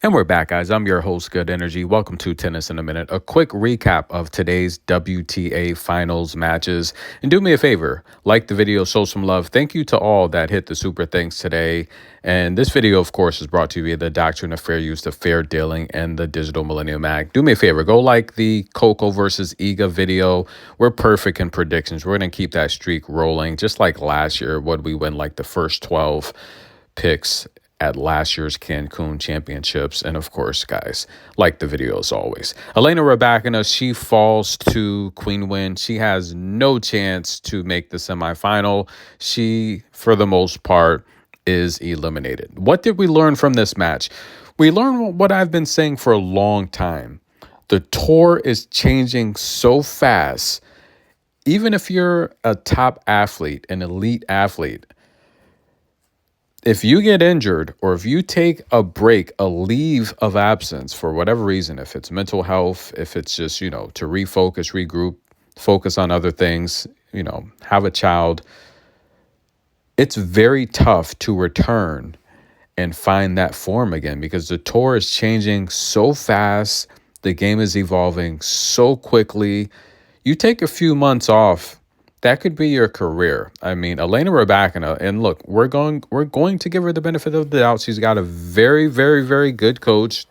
And we're back, guys. I'm your host, Good Energy. Welcome to Tennis in a Minute. A quick recap of today's WTA finals matches. And do me a favor, like the video, show some love. Thank you to all that hit the super thanks today. And this video, of course, is brought to you via the Doctrine of Fair Use, the Fair Dealing, and the Digital Millennium Act. Do me a favor, go like the Coco versus Iga video. We're perfect in predictions. We're going to keep that streak rolling. Just like last year, what we win like the first 12 picks at last year's Cancun Championships. And of course, guys, like the video as always. Elena Rybakina, she falls to Queen Win. She has no chance to make the semifinal. She, for the most part, is eliminated. What did we learn from this match? We learned what I've been saying for a long time. The tour is changing so fast. Even if you're a top athlete, an elite athlete, if you get injured or if you take a break, a leave of absence for whatever reason, if it's mental health, if it's just, to refocus, regroup, focus on other things, have a child, it's very tough to return and find that form again because the tour is changing so fast. The game is evolving so quickly. You take a few months off, that could be your career. I mean, Elena Rybakina, and look, we're going to give her the benefit of the doubt. She's got a very, very, very good coach.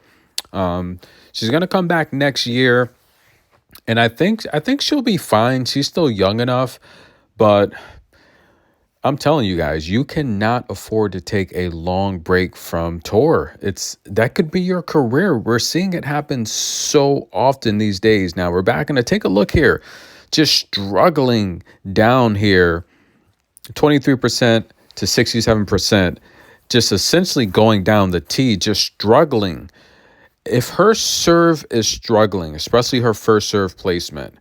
She's going to come back next year, and I think she'll be fine. She's still young enough, but I'm telling you guys, you cannot afford to take a long break from tour. That could be your career. We're seeing it happen so often these days. Now, Rybakina, take a look here. Just struggling down here, 23% to 67%, just essentially going down the tee, just struggling. If her serve is struggling, especially her first serve placement,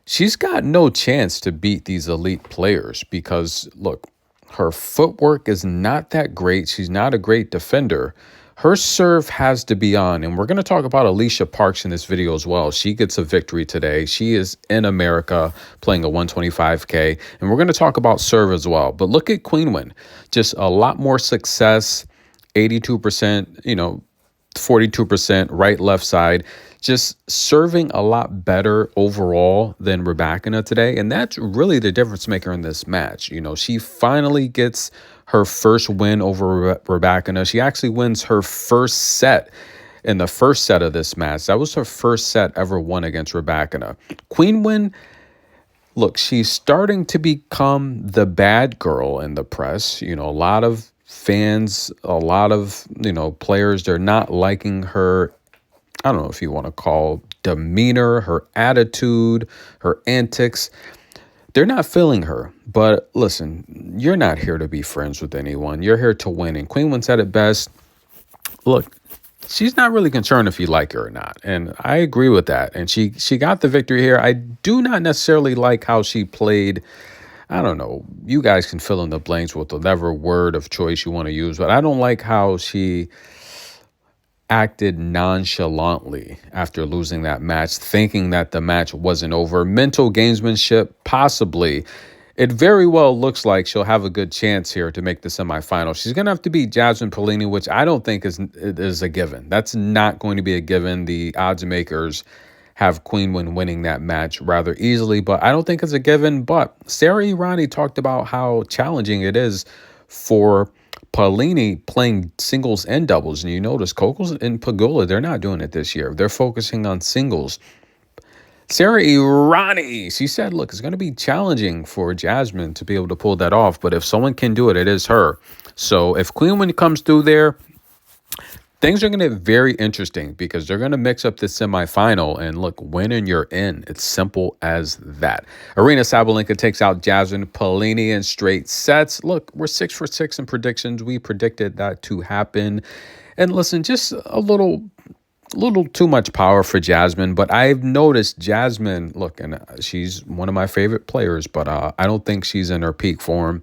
she's got no chance to beat these elite players because, look, her footwork is not that great. She's not a great defender. Her serve has to be on, and we're going to talk about Alicia Parks in this video as well. She gets a victory today. She is in America playing a 125K, and we're going to talk about serve as well. But look at Queen Win. Just a lot more success, 82%, 42% right, left side. Just serving a lot better overall than Rybakina today, and that's really the difference maker in this match. She finally gets her first win over Rybakina. She actually wins her first set in the first set of this match. That was her first set ever won against Rybakina. Queen Win, look, she's starting to become the bad girl in the press. A lot of fans, a lot of, players, they're not liking her, I don't know if you want to call demeanor, her attitude, her antics. They're not feeling her. But listen, you're not here to be friends with anyone. You're here to win. And Queen Win said it best. Look, she's not really concerned if you like her or not. And I agree with that. And she got the victory here. I do not necessarily like how she played. I don't know. You guys can fill in the blanks with whatever word of choice you want to use. But I don't like how she acted nonchalantly after losing that match, thinking that the match wasn't over. Mental gamesmanship, possibly. It very well looks like she'll have a good chance here to make the semifinal. She's going to have to beat Jasmine Paolini, which I don't think is a given. That's not going to be a given. The odds makers have Queen Win winning that match rather easily, but I don't think it's a given. But Sarah Irani talked about how challenging it is for Paolini playing singles and doubles. And you notice Coco and Pegula, they're not doing it this year. They're focusing on singles. Sarah Irani, she said, look, it's going to be challenging for Jasmine to be able to pull that off. But if someone can do it, it is her. So if Queen Win comes through there, things are going to get very interesting because they're going to mix up this semifinal. And look, win and you're in. It's simple as that. Aryna Sabalenka takes out Jasmine Paolini in straight sets. Look, we're 6 for 6 in predictions. We predicted that to happen. And listen, just a little too much power for Jasmine, but I've noticed Jasmine, look, and she's one of my favorite players, but I don't think she's in her peak form.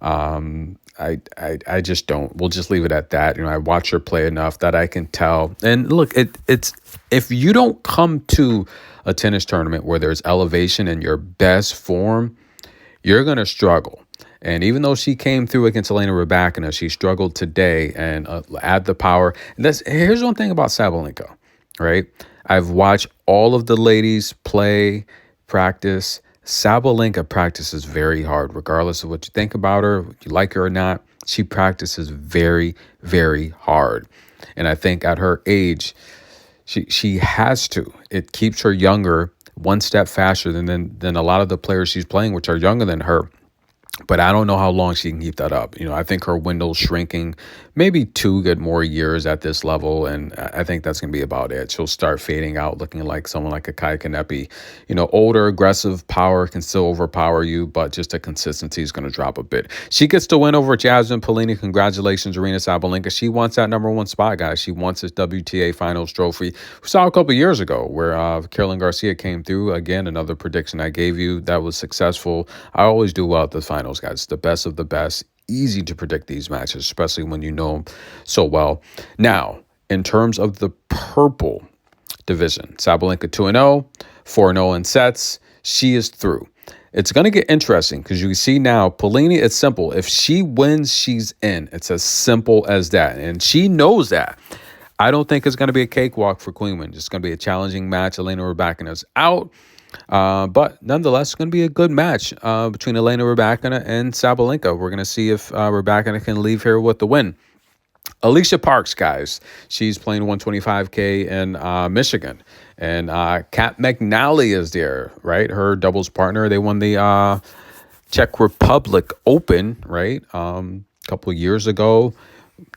I just don't. We'll just leave it at that. I watch her play enough that I can tell. And look, it's if you don't come to a tennis tournament where there's elevation in your best form, you're going to struggle. And even though she came through against Elena Rybakina, she struggled today and add the power. And here's one thing about Sabalenka, right? I've watched all of the ladies play, practice. Sabalenka practices very hard, regardless of what you think about her, if you like her or not. She practices very, very hard. And I think at her age, she has to. It keeps her younger, one step faster than a lot of the players she's playing, which are younger than her. But I don't know how long she can keep that up. I think her window's shrinking, maybe 2 good more years at this level, and I think that's going to be about it. She'll start fading out, looking like someone like a Kai Kanepi. Older, aggressive power can still overpower you, but just the consistency is going to drop a bit. She gets to win over Jasmine Paolini. Congratulations, Aryna Sabalenka. She wants that #1 spot, guys. She wants this WTA Finals trophy. We saw a couple years ago where Caroline Garcia came through. Again, another prediction I gave you that was successful. I always do well at the finals, guys. The best of the best. Easy to predict these matches, especially when you know them so well. Now, in terms of the purple division, Sabalenka 2-0, 4-0 in sets. She is through. It's going to get interesting because you see now, Paolini, it's simple. If she wins, she's in. It's as simple as that. And she knows that. I don't think it's going to be a cakewalk for Queenman. It's going to be a challenging match. Elena Rybakina's out. But nonetheless, it's going to be a good match between Elena Rybakina and Sabalenka. We're going to see if Rybakina can leave here with the win. Alicia Parks, guys, she's playing 125K in Michigan. And Kat McNally is there, right? Her doubles partner. They won the Czech Republic Open, right? A couple years ago.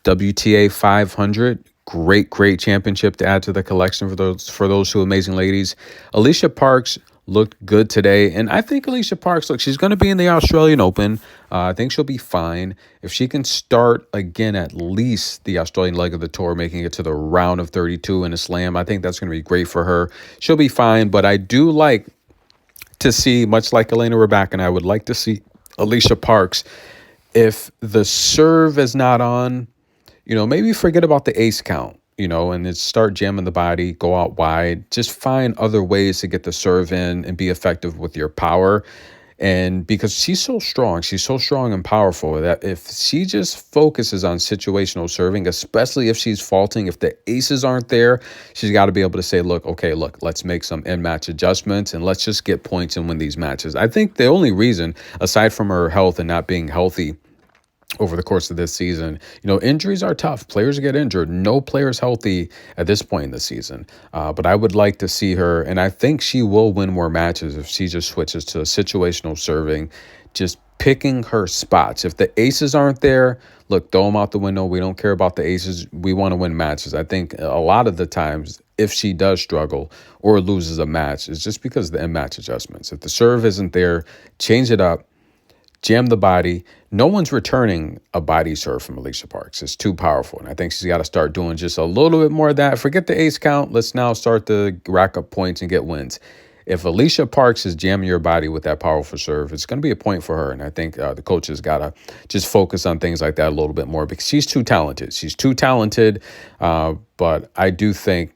WTA 500. Great championship to add to the collection for those two amazing ladies. Alycia Parks looked good today, and I think Alycia Parks, look, she's going to be in the Australian Open. I think she'll be fine if she can start again at least the Australian leg of the tour, making it to the round of 32 in a slam. I think that's going to be great for her. She'll be fine, but I do like to see, much like Elena Rybakina, I would like to see Alycia Parks, if the serve is not on, maybe forget about the ace count, and then start jamming the body, go out wide, just find other ways to get the serve in and be effective with your power. And because she's so strong and powerful that if she just focuses on situational serving, especially if she's faulting, if the aces aren't there, she's got to be able to say, look, let's make some in-match adjustments and let's just get points and win these matches. I think the only reason, aside from her health and not being healthy over the course of this season, injuries are tough. Players get injured. No player's healthy at this point in the season. But I would like to see her, and I think she will win more matches if she just switches to situational serving, just picking her spots. If the aces aren't there, look, throw them out the window. We don't care about the aces. We want to win matches. I think a lot of the times, if she does struggle or loses a match, it's just because of the in-match adjustments. If the serve isn't there, change it up. Jam the body. No one's returning a body serve from Alicia Parks. It's too powerful. And I think she's got to start doing just a little bit more of that. Forget the ace count. Let's now start to rack up points and get wins. If Alicia Parks is jamming your body with that powerful serve, it's going to be a point for her. And I think the coaches got to just focus on things like that a little bit more because she's too talented. But I do think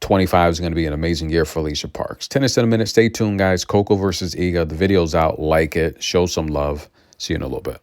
25 is going to be an amazing year for Alicia Parks. Tennis in a minute. Stay tuned, guys. Coco versus Iga. The video's out. Like it. Show some love. See you in a little bit.